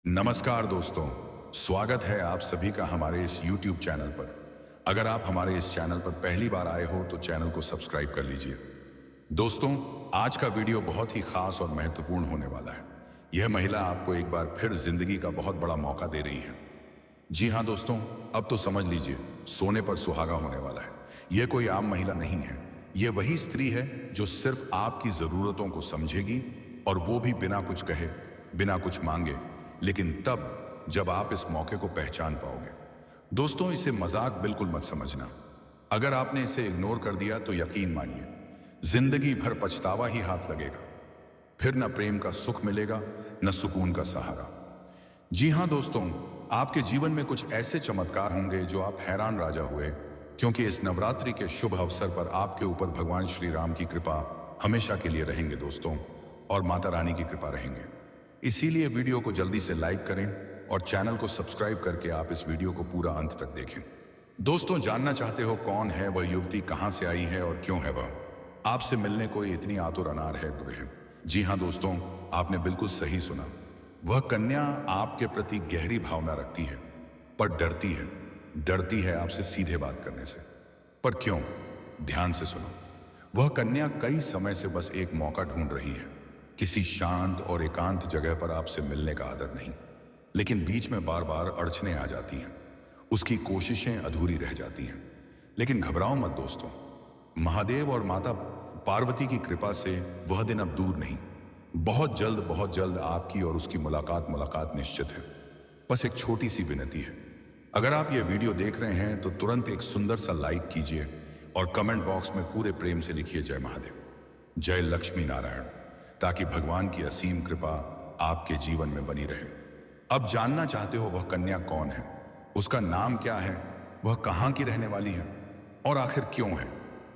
नमस्कार दोस्तों, स्वागत है आप सभी का हमारे इस YouTube चैनल पर। अगर आप हमारे इस चैनल पर पहली बार आए हो तो चैनल को सब्सक्राइब कर लीजिए। दोस्तों, आज का वीडियो बहुत ही खास और महत्वपूर्ण होने वाला है। यह महिला आपको एक बार फिर जिंदगी का बहुत बड़ा मौका दे रही है। जी हाँ दोस्तों, अब तो समझ लीजिए, सोने पर सुहागा होने वाला है। यह कोई आम महिला नहीं है, यह वही स्त्री है जो सिर्फ आपकी जरूरतों को समझेगी, और वो भी बिना कुछ कहे, बिना कुछ मांगे, लेकिन तब जब आप इस मौके को पहचान पाओगे। दोस्तों, इसे मजाक बिल्कुल मत समझना। अगर आपने इसे इग्नोर कर दिया तो यकीन मानिए, जिंदगी भर पछतावा ही हाथ लगेगा। फिर न प्रेम का सुख मिलेगा, न सुकून का सहारा। जी हाँ दोस्तों, आपके जीवन में कुछ ऐसे चमत्कार होंगे जो आप हैरान राजा हुए, क्योंकि इस नवरात्रि के शुभ अवसर पर आपके ऊपर भगवान श्री राम की कृपा हमेशा के लिए रहेंगे दोस्तों, और माता रानी की कृपा रहेंगे। इसीलिए वीडियो को जल्दी से लाइक करें और चैनल को सब्सक्राइब करके आप इस वीडियो को पूरा अंत तक देखें। दोस्तों, जानना चाहते हो कौन है वह युवती, कहां से आई है और क्यों है वह आपसे मिलने को इतनी आतुर अनार है दुल्हन? जी हां दोस्तों, आपने बिल्कुल सही सुना। वह कन्या आपके प्रति गहरी भावना रखती है, पर डरती है आपसे सीधे बात करने से। पर क्यों? ध्यान से सुनो। वह कन्या कई समय से बस एक मौका ढूंढ रही है, किसी शांत और एकांत जगह पर आपसे मिलने का आदर नहीं, लेकिन बीच में बार बार अड़चने आ जाती हैं। उसकी कोशिशें अधूरी रह जाती हैं। लेकिन घबराओ मत दोस्तों, महादेव और माता पार्वती की कृपा से वह दिन अब दूर नहीं। बहुत जल्द आपकी और उसकी मुलाकात निश्चित है। बस एक छोटी सी विनती है, अगर आप ये वीडियो देख रहे हैं तो तुरंत एक सुंदर सा लाइक कीजिए और कमेंट बॉक्स में पूरे प्रेम से लिखिए जय महादेव, जय लक्ष्मी नारायण, ताकि भगवान की असीम कृपा आपके जीवन में बनी रहे। अब जानना चाहते हो वह कन्या कौन है, उसका नाम क्या है, वह कहां की रहने वाली है, और आखिर क्यों है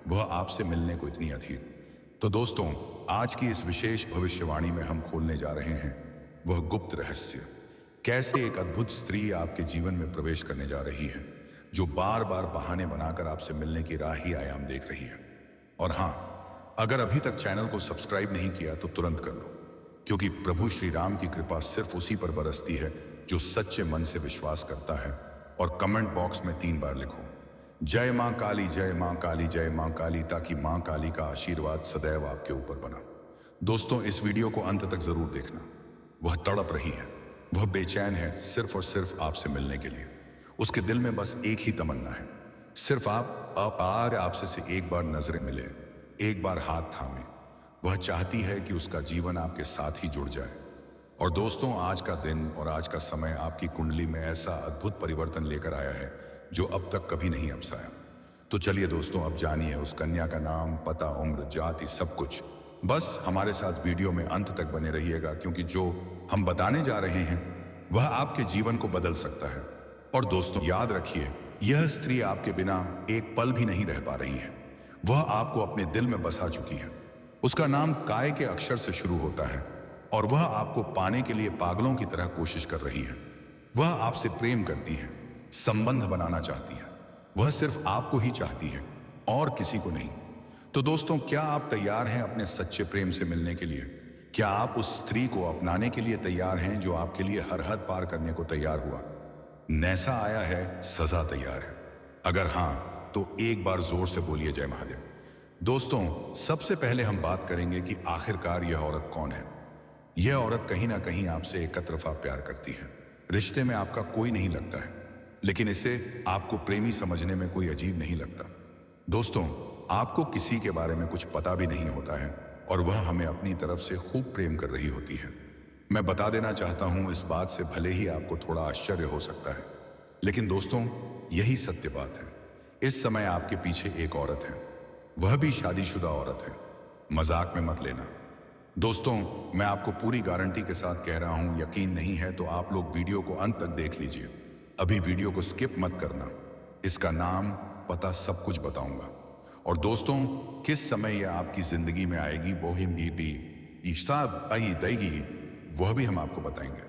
वह आपसे मिलने को इतनी अधीर? तो दोस्तों, आज की इस विशेष भविष्यवाणी में हम खोलने जा रहे हैं वह गुप्त रहस्य, कैसे एक अद्भुत स्त्री आपके जीवन में प्रवेश करने जा रही है, जो बार बार बहाने बनाकर आपसे मिलने की राह ही आयाम देख रही है। और हां, अगर अभी तक चैनल को सब्सक्राइब नहीं किया तो तुरंत कर लो, क्योंकि प्रभु श्री राम की कृपा सिर्फ उसी पर बरसती है जो सच्चे मन से विश्वास करता है। और कमेंट बॉक्स में 3 बार लिखो जय मां काली, जय मां काली, जय मां काली, ताकि मां काली का आशीर्वाद सदैव आपके ऊपर बना। दोस्तों, इस वीडियो को अंत तक जरूर देखना। वह तड़प रही है, वह बेचैन है, सिर्फ और सिर्फ आपसे मिलने के लिए। उसके दिल में बस एक ही तमन्ना है, सिर्फ आपसे से एक बार नजरें मिले, एक बार हाथ थामे। वह चाहती है कि उसका जीवन आपके साथ ही जुड़ जाए। और दोस्तों, आज का दिन और आज का समय आपकी कुंडली में ऐसा अद्भुत परिवर्तन लेकर आया है जो अब तक कभी नहीं अपसाया। तो चलिए दोस्तों, अब जानिए उस कन्या का नाम, पता, उम्र, जाति, सब कुछ। बस हमारे साथ वीडियो में अंत तक बने रहिएगा, क्योंकि जो हम बताने जा रहे हैं वह आपके जीवन को बदल सकता है। और दोस्तों, याद रखिए, यह स्त्री आपके बिना एक पल भी नहीं रह पा रही है। वह आपको अपने दिल में बसा चुकी है। उसका नाम काय के अक्षर से शुरू होता है, और वह आपको पाने के लिए पागलों की तरह कोशिश कर रही है। वह आपसे प्रेम करती है, संबंध बनाना चाहती है। वह सिर्फ आपको ही चाहती है और किसी को नहीं। तो दोस्तों, क्या आप तैयार हैं अपने सच्चे प्रेम से मिलने के लिए? क्या आप उस स्त्री को अपनाने के लिए तैयार हैं जो आपके लिए हर हद पार करने को तैयार हुआ? नैसा आया है, सजा तैयार है। अगर हां, तो एक बार जोर से बोलिए जय महादेव। दोस्तों, सबसे पहले हम बात करेंगे कि आखिरकार यह औरत कौन है। यह औरत कहीं ना कहीं आपसे एक तरफा प्यार करती है। रिश्ते में आपका कोई नहीं लगता है, लेकिन इसे आपको प्रेमी समझने में कोई अजीब नहीं लगता। दोस्तों, आपको किसी के बारे में कुछ पता भी नहीं होता है, और वह हमें अपनी तरफ से खूब प्रेम कर रही होती है। मैं बता देना चाहता हूं, इस बात से भले ही आपको थोड़ा आश्चर्य हो सकता है, लेकिन दोस्तों, यही सत्य बात है। इस समय आपके पीछे एक औरत है, वह भी शादीशुदा औरत है। मजाक में मत लेना। दोस्तों, मैं आपको पूरी गारंटी के साथ कह रहा हूं, यकीन नहीं है तो आप लोग वीडियो को अंत तक देख लीजिए। अभी वीडियो को स्किप मत करना। इसका नाम, पता, सब कुछ बताऊंगा। और दोस्तों, किस समय यह आपकी जिंदगी में आएगी, वह भी हम आपको बताएंगे।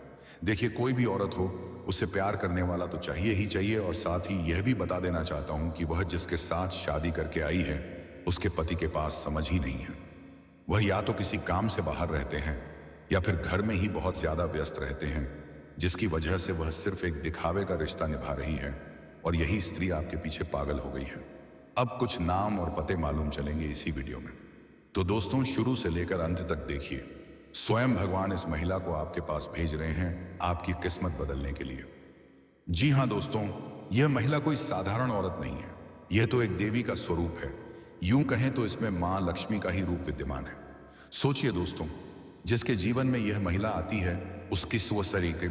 देखिए, कोई भी औरत हो, उसे प्यार करने वाला तो चाहिए ही चाहिए। और साथ ही यह भी बता देना चाहता हूं कि वह जिसके साथ शादी करके आई है, उसके पति के पास समझ ही नहीं है। वह या तो किसी काम से बाहर रहते हैं, या फिर घर में ही बहुत ज्यादा व्यस्त रहते हैं, जिसकी वजह से वह सिर्फ एक दिखावे का रिश्ता निभा रही है और यही स्त्री आपके पीछे पागल हो गई है। अब कुछ नाम और पते मालूम चलेंगे इसी वीडियो में, तो दोस्तों शुरू से लेकर अंत तक देखिए। स्वयं भगवान इस महिला को आपके पास भेज रहे हैं आपकी किस्मत बदलने के लिए। जी हाँ दोस्तों, यह महिला कोई साधारण औरत नहीं है, यह तो एक देवी का स्वरूप है। यूं कहें तो इसमें मां लक्ष्मी का ही रूप विद्यमान है। सोचिए दोस्तों, जिसके जीवन में यह महिला आती है उसकी स्वसरी के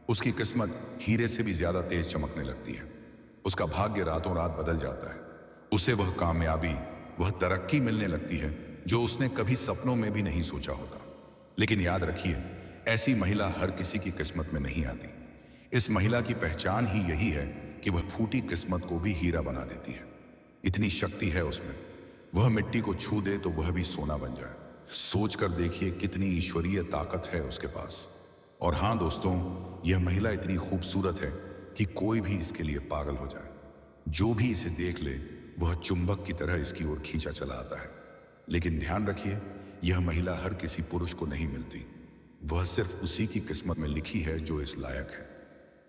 उसकी किस्मत हीरे से भी ज्यादा तेज चमकने लगती है। उसका भाग्य रातों रात बदल जाता है। उसे वह कामयाबी, वह तरक्की मिलने लगती है जो उसने कभी सपनों में भी नहीं सोचा होता। लेकिन याद रखिए, ऐसी महिला हर किसी की किस्मत में नहीं आती। इस महिला की पहचान ही यही है कि वह फूटी किस्मत को भी हीरा बना देती है। इतनी शक्ति है उसमें, वह मिट्टी को छू दे तो वह भी सोना बन जाए। सोचकर देखिए कितनी ईश्वरीय ताकत है उसके पास। और हाँ दोस्तों, यह महिला इतनी खूबसूरत है कि कोई भी इसके लिए पागल हो जाए। जो भी इसे देख ले वह चुंबक की तरह इसकी ओर खींचा चला आता है। लेकिन ध्यान रखिए, यह महिला हर किसी पुरुष को नहीं मिलती। वह सिर्फ उसी की किस्मत में लिखी है जो इस लायक है।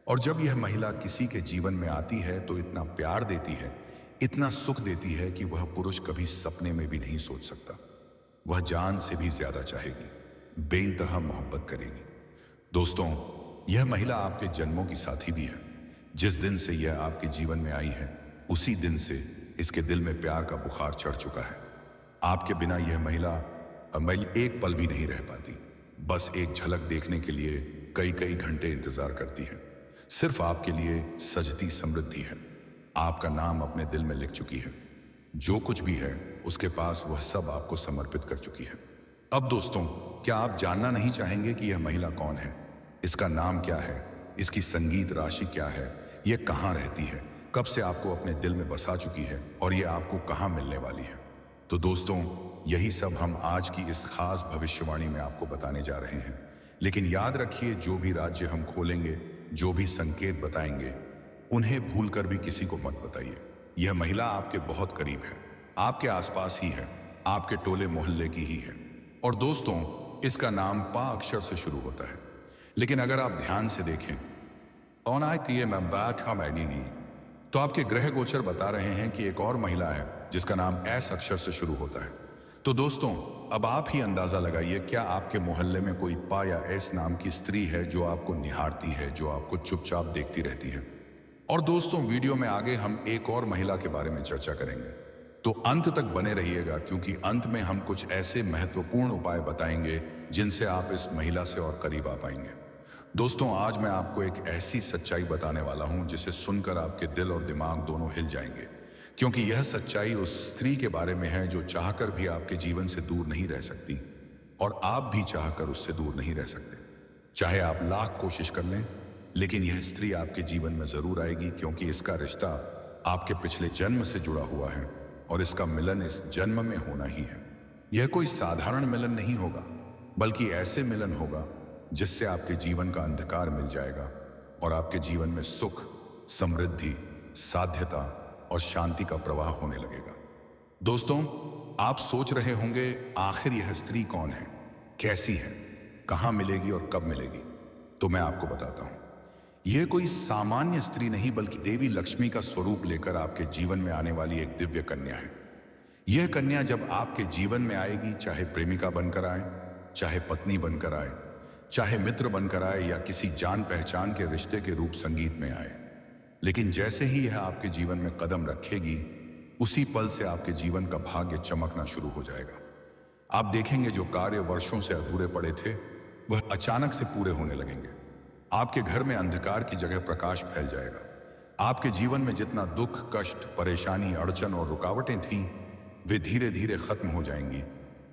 और जब यह महिला किसी के जीवन में आती है तो इतना प्यार देती है, इतना सुख देती है कि वह पुरुष कभी सपने में भी नहीं सोच सकता। वह जान से भी ज्यादा चाहेगी, बेइंतहा मोहब्बत करेगी। दोस्तों, यह महिला आपके जन्मों की साथी भी है। जिस दिन से यह आपके जीवन में आई है उसी दिन से इसके दिल में प्यार का बुखार चढ़ चुका है। आपके बिना यह महिला एक पल भी नहीं रह पाती। बस एक झलक देखने के लिए कई कई घंटे इंतजार करती है। सिर्फ आपके लिए सजती समृद्धि है। आपका नाम अपने दिल में लिख चुकी है। जो कुछ भी है उसके पास वह सब आपको समर्पित कर चुकी है। अब दोस्तों, क्या आप जानना नहीं चाहेंगे कि यह महिला कौन है? इसका नाम क्या है? इसकी संगीत राशि क्या है? यह कहाँ रहती है? कब से आपको अपने दिल में बसा चुकी है और यह आपको कहाँ मिलने वाली है? तो दोस्तों, यही सब हम आज की इस खास भविष्यवाणी में आपको बताने जा रहे हैं। लेकिन याद रखिए, जो भी राज्य हम खोलेंगे, जो भी संकेत बताएंगे, उन्हें भूलकर भी किसी को मत बताइए। यह महिला आपके बहुत करीब है, आपके आसपास ही है, आपके टोले मोहल्ले की ही है। और दोस्तों, इसका नाम पा अक्षर से शुरू होता है। लेकिन अगर आप ध्यान से देखें तो आपके ग्रह गोचर बता रहे हैं कि एक और महिला है जिसका नाम एस अक्षर से शुरू होता है। तो दोस्तों, अब आप ही अंदाजा लगाइए, क्या आपके मोहल्ले में कोई पा या एस नाम की स्त्री है जो आपको निहारती है, जो आपको चुपचाप देखती रहती है? और दोस्तों, वीडियो में आगे हम एक और महिला के बारे में चर्चा करेंगे, तो अंत तक बने रहिएगा, क्योंकि अंत में हम कुछ ऐसे महत्वपूर्ण उपाय बताएंगे जिनसे आप इस महिला से और करीब आ पाएंगे। दोस्तों, आज मैं आपको एक ऐसी सच्चाई बताने वाला हूं जिसे सुनकर आपके दिल और दिमाग दोनों हिल जाएंगे, क्योंकि यह सच्चाई उस स्त्री के बारे में है जो चाहकर भी आपके जीवन से दूर नहीं रह सकती और आप भी चाहकर उससे दूर नहीं रह सकते। चाहे आप लाख कोशिश कर लें, लेकिन यह स्त्री आपके जीवन में जरूर आएगी, क्योंकि इसका रिश्ता आपके पिछले जन्म से जुड़ा हुआ है और इसका मिलन इस जन्म में होना ही है। यह कोई साधारण मिलन नहीं होगा, बल्कि ऐसे मिलन होगा जिससे आपके जीवन का अंधकार मिल जाएगा और आपके जीवन में सुख, समृद्धि, साध्यता और शांति का प्रवाह होने लगेगा। दोस्तों, आप सोच रहे होंगे, आखिर यह स्त्री कौन है, कैसी है, कहां मिलेगी और कब मिलेगी? तो मैं आपको बताता हूं। यह कोई सामान्य स्त्री नहीं, बल्कि देवी लक्ष्मी का स्वरूप लेकर आपके जीवन में आने वाली एक दिव्य कन्या है। यह कन्या जब आपके जीवन में आएगी, चाहे प्रेमिका बनकर आए, चाहे पत्नी बनकर आए, चाहे मित्र बनकर आए या किसी जान पहचान के रिश्ते के रूप संगीत में आए, लेकिन जैसे ही यह आपके जीवन में कदम रखेगी, उसी पल से आपके जीवन का भाग्य चमकना शुरू हो जाएगा। आप देखेंगे जो कार्य वर्षों से अधूरे पड़े थे वह अचानक से पूरे होने लगेंगे। आपके घर में अंधकार की जगह प्रकाश फैल जाएगा। आपके जीवन में जितना दुख, कष्ट, परेशानी, अड़चन और रुकावटें थीं, वे धीरे धीरे खत्म हो जाएंगी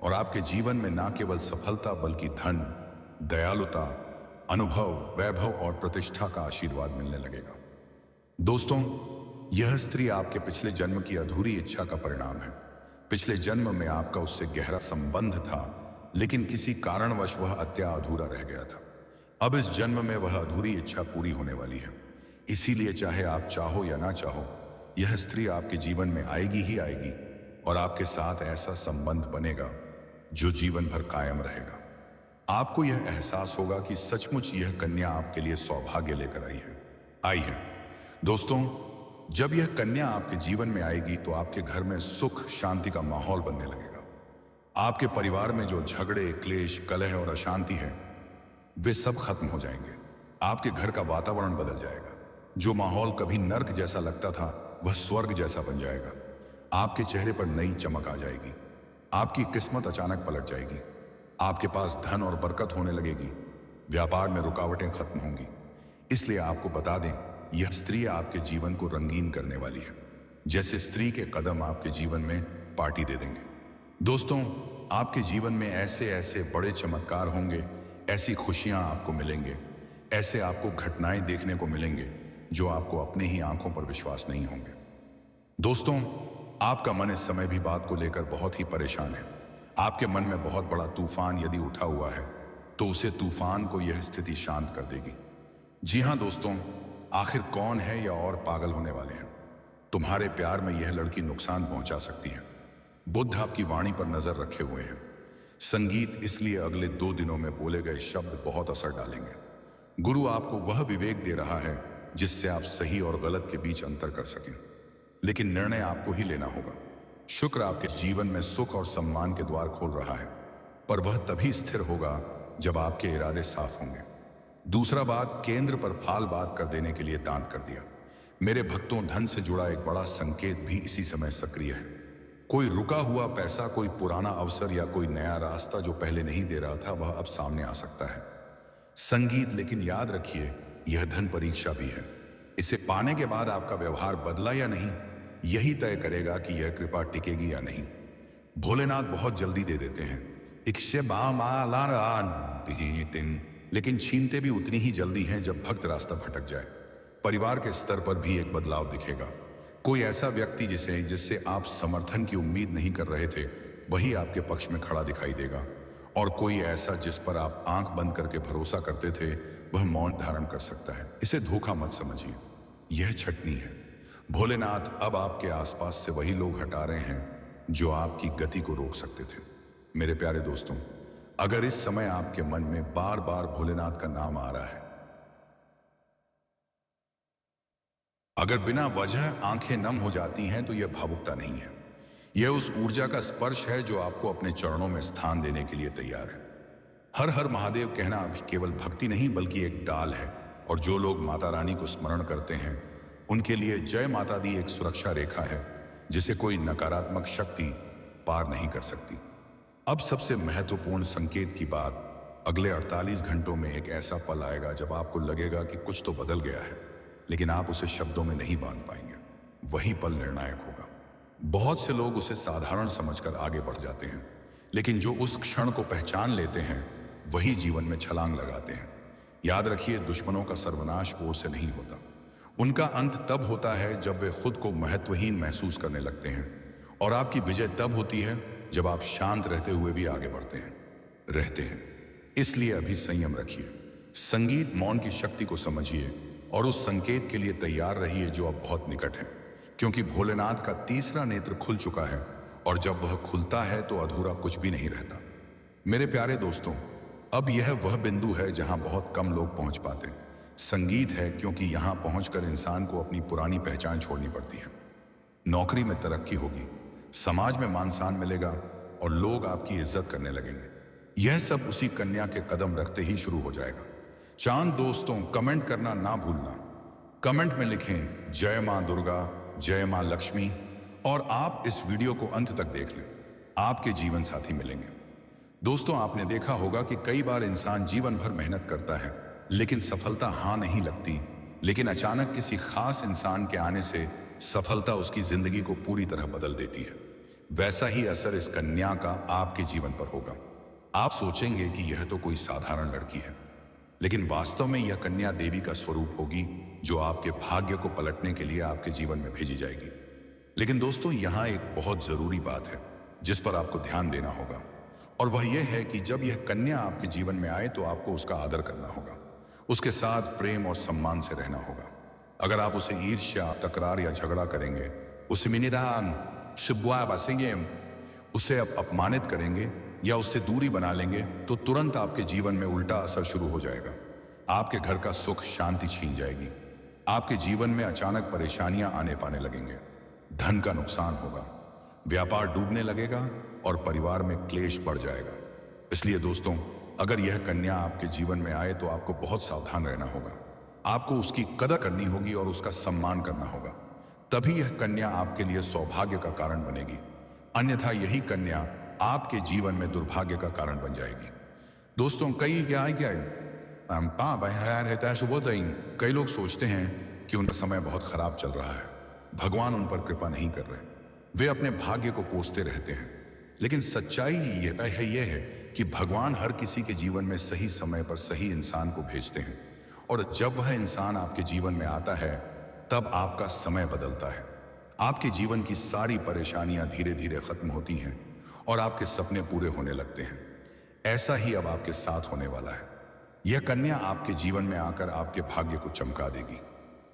और आपके जीवन में न केवल सफलता बल्कि धन, दयालुता, अनुभव, वैभव और प्रतिष्ठा का आशीर्वाद मिलने लगेगा। दोस्तों, यह स्त्री आपके पिछले जन्म की अधूरी इच्छा का परिणाम है। पिछले जन्म में आपका उससे गहरा संबंध था, लेकिन किसी कारणवश वह अत्या अधूरा रह गया था। अब इस जन्म में वह अधूरी इच्छा पूरी होने वाली है। इसीलिए चाहे आप चाहो या ना चाहो, यह स्त्री आपके जीवन में आएगी ही आएगी और आपके साथ ऐसा संबंध बनेगा जो जीवन भर कायम रहेगा। आपको यह एहसास होगा कि सचमुच यह कन्या आपके लिए सौभाग्य लेकर आई है। दोस्तों, जब यह कन्या आपके जीवन में आएगी तो आपके घर में सुख शांति का माहौल बनने लगेगा। आपके परिवार में जो झगड़े, क्लेश, कलह और अशांति है, वे सब खत्म हो जाएंगे। आपके घर का वातावरण बदल जाएगा। जो माहौल कभी नर्क जैसा लगता था, वह स्वर्ग जैसा बन जाएगा। आपके चेहरे पर नई चमक आ जाएगी। आपकी किस्मत अचानक पलट जाएगी। आपके पास धन और बरकत होने लगेगी। व्यापार में रुकावटें खत्म होंगी। इसलिए आपको बता दें, यह स्त्री आपके जीवन को रंगीन करने वाली है। जैसे स्त्री के कदम आपके जीवन में पार्टी दे देंगे। दोस्तों, आपके जीवन में ऐसे ऐसे बड़े चमत्कार होंगे, ऐसी खुशियां आपको मिलेंगे, ऐसे आपको घटनाएं देखने को मिलेंगे जो आपको अपने ही आंखों पर विश्वास नहीं होंगे। दोस्तों, आपका मन इस समय भी बात को लेकर बहुत ही परेशान है। आपके मन में बहुत बड़ा तूफान यदि उठा हुआ है तो उसे तूफान को यह स्थिति शांत कर देगी। जी हां दोस्तों, आखिर कौन है या और पागल होने वाले हैं? तुम्हारे प्यार में यह लड़की नुकसान पहुंचा सकती है। बुद्ध आपकी वाणी पर नजर रखे हुए हैं। संगीत इसलिए अगले 2 दिनों में बोले गए शब्द बहुत असर डालेंगे। गुरु आपको वह विवेक दे रहा है जिससे आप सही और गलत के बीच अंतर कर सकें, लेकिन निर्णय आपको ही लेना होगा। शुक्र आपके जीवन में सुख और सम्मान के द्वार खोल रहा है, पर वह तभी स्थिर होगा जब आपके इरादे साफ होंगे। दूसरा बात, केंद्र पर फाल बात कर देने के लिए दान कर दिया। मेरे भक्तों, धन से जुड़ा एक बड़ा संकेत भी इसी समय सक्रिय है। कोई रुका हुआ पैसा, कोई पुराना अवसर या कोई नया रास्ता जो पहले नहीं दे रहा था, वह अब सामने आ सकता है। संगीत, लेकिन याद रखिए, यह धन परीक्षा भी है। इसे पाने के बाद आपका व्यवहार बदला या नहीं, यही तय करेगा कि यह कृपा टिकेगी या नहीं। भोलेनाथ बहुत जल्दी दे देते हैं, लेकिन छीनते भी उतनी ही जल्दी हैं जब भक्त रास्ता भटक जाए। परिवार के स्तर पर भी एक बदलाव दिखेगा। कोई ऐसा व्यक्ति जिससे आप समर्थन की उम्मीद नहीं कर रहे थे, वही आपके पक्ष में खड़ा दिखाई देगा। और कोई ऐसा जिस पर आप आंख बंद करके भरोसा करते थे, वह मौन धारण कर सकता है। इसे धोखा मत समझिए, यह छटनी है। भोलेनाथ अब आपके आसपास से वही लोग हटा रहे हैं जो आपकी गति को रोक सकते थे। मेरे प्यारे दोस्तों, अगर इस समय आपके मन में बार बार भोलेनाथ का नाम आ रहा है, अगर बिना वजह आंखें नम हो जाती हैं, तो यह भावुकता नहीं है। यह उस ऊर्जा का स्पर्श है जो आपको अपने चरणों में स्थान देने के लिए तैयार है। हर हर महादेव कहना अभी केवल भक्ति नहीं बल्कि एक डाल है, और जो लोग माता रानी को स्मरण करते हैं उनके लिए जय माता दी एक सुरक्षा रेखा है जिसे कोई नकारात्मक शक्ति पार नहीं कर सकती। अब सबसे महत्वपूर्ण संकेत की बात, अगले 48 घंटों में एक ऐसा पल आएगा जब आपको लगेगा कि कुछ तो बदल गया है, लेकिन आप उसे शब्दों में नहीं बांध पाएंगे। वही पल निर्णायक होगा। बहुत से लोग उसे साधारण समझकर आगे बढ़ जाते हैं, लेकिन जो उस क्षण को पहचान लेते हैं वही जीवन में छलांग लगाते हैं। याद रखिए, दुश्मनों का सर्वनाश ओर से नहीं होता। उनका अंत तब होता है जब वे खुद को महत्वहीन महसूस करने लगते हैं, और आपकी विजय तब होती है जब आप शांत रहते हुए भी आगे बढ़ते हैं। इसलिए अभी संयम रखिए। संगीत मौन की शक्ति को समझिए और उस संकेत के लिए तैयार रहिए जो अब बहुत निकट है, क्योंकि भोलेनाथ का तीसरा नेत्र खुल चुका है, और जब वह खुलता है तो अधूरा कुछ भी नहीं रहता। मेरे प्यारे दोस्तों, अब यह वह बिंदु है जहां बहुत कम लोग पहुंच पाते। संगीत है, क्योंकि यहां पहुंचकर इंसान को अपनी पुरानी पहचान छोड़नी पड़ती है। नौकरी में तरक्की होगी, समाज में मान सम्मान मिलेगा और लोग आपकी इज्जत करने लगेंगे। यह सब उसी कन्या के कदम रखते ही शुरू हो जाएगा। चांद दोस्तों, कमेंट करना ना भूलना। कमेंट में लिखें जय मां दुर्गा, जय मां लक्ष्मी, और आप इस वीडियो को अंत तक देख लें। आपके जीवन साथी मिलेंगे। दोस्तों, आपने देखा होगा कि कई बार इंसान जीवन भर मेहनत करता है लेकिन सफलता हां नहीं लगती, लेकिन अचानक किसी खास इंसान के आने से सफलता उसकी जिंदगी को पूरी तरह बदल देती है। वैसा ही असर इस कन्या का आपके जीवन पर होगा। आप सोचेंगे कि यह तो कोई साधारण लड़की है, लेकिन वास्तव में यह कन्या देवी का स्वरूप होगी जो आपके भाग्य को पलटने के लिए आपके जीवन में भेजी जाएगी। लेकिन दोस्तों, यहां एक बहुत जरूरी बात है जिस पर आपको ध्यान देना होगा, और वह यह है कि जब यह कन्या आपके जीवन में आए तो आपको उसका आदर करना होगा, उसके साथ प्रेम और सम्मान से रहना होगा। अगर आप उसे ईर्ष्या, तकरार या झगड़ा करेंगे, उसे अपमानित करेंगे, या उससे दूरी बना लेंगे तो तुरंत आपके जीवन में उल्टा असर शुरू हो जाएगा। आपके घर का सुख शांति छीन जाएगी। आपके जीवन में अचानक परेशानियां आने पाने लगेंगे। धन का नुकसान होगा, व्यापार डूबने लगेगा और परिवार में क्लेश बढ़ जाएगा। इसलिए दोस्तों, अगर यह कन्या आपके जीवन में आए तो आपको बहुत सावधान रहना होगा। आपको उसकी कदर करनी होगी और उसका सम्मान करना होगा। तभी यह कन्या आपके लिए सौभाग्य का कारण बनेगी, अन्यथा यही कन्या आपके जीवन में दुर्भाग्य का कारण बन जाएगी। दोस्तों, कई लोग सोचते हैं कि उनका समय बहुत खराब चल रहा है, भगवान उन पर कृपा नहीं कर रहे। वे अपने भाग्य को कोसते रहते हैं, लेकिन सच्चाई यह है कि भगवान हर किसी के जीवन में सही समय पर सही इंसान को भेजते हैं, और जब वह इंसान आपके जीवन में आता है तब आपका समय बदलता है। आपके जीवन की सारी परेशानियां धीरे धीरे खत्म होती हैं और आपके सपने पूरे होने लगते हैं। ऐसा ही अब आपके साथ होने वाला है। यह कन्या आपके जीवन में आकर आपके भाग्य को चमका देगी।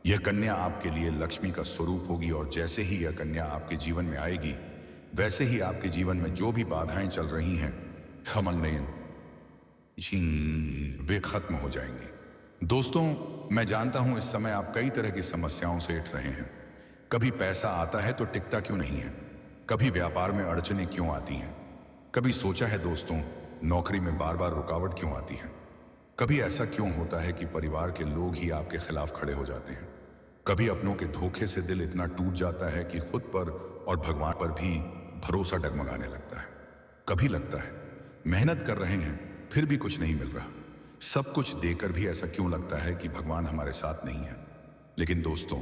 यह कन्या आपके लिए लक्ष्मी का स्वरूप होगी, और जैसे ही यह कन्या आपके जीवन में आएगी वैसे ही आपके जीवन में जो भी बाधाएं चल रही हैं वे खत्म हो जाएंगी। दोस्तों, मैं जानता हूं इस समय आप कई तरह की समस्याओं से उठ रहे हैं। कभी पैसा आता है तो टिकता क्यों नहीं है, कभी व्यापार में अड़चनें क्यों आती हैं, कभी सोचा है दोस्तों नौकरी में बार बार रुकावट क्यों आती है, कभी ऐसा क्यों होता है कि परिवार के लोग ही आपके खिलाफ खड़े हो जाते हैं, कभी अपनों के धोखे से दिल इतना टूट जाता है कि खुद पर और भगवान पर भी भरोसा डगमगाने लगता है। कभी लगता है मेहनत कर रहे हैं फिर भी कुछ नहीं मिल रहा, सब कुछ देकर भी ऐसा क्यों लगता है कि भगवान हमारे साथ नहीं है। लेकिन दोस्तों,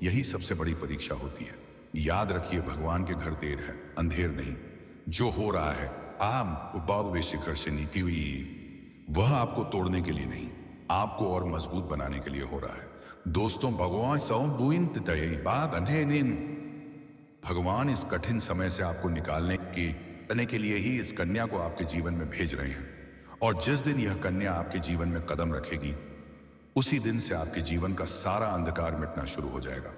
यही सबसे बड़ी परीक्षा होती है। याद रखिए, भगवान के घर देर है, अंधेर नहीं। जो हो रहा है शिखर से नीति हुई, वह आपको तोड़ने के लिए नहीं, आपको और मजबूत बनाने के लिए हो रहा है। दोस्तों, भगवान इस कठिन समय से आपको निकालने के लिए ही इस कन्या को आपके जीवन में भेज रहे हैं। और जिस दिन यह कन्या आपके जीवन में कदम रखेगी, उसी दिन से आपके जीवन का सारा अंधकार मिटना शुरू हो जाएगा।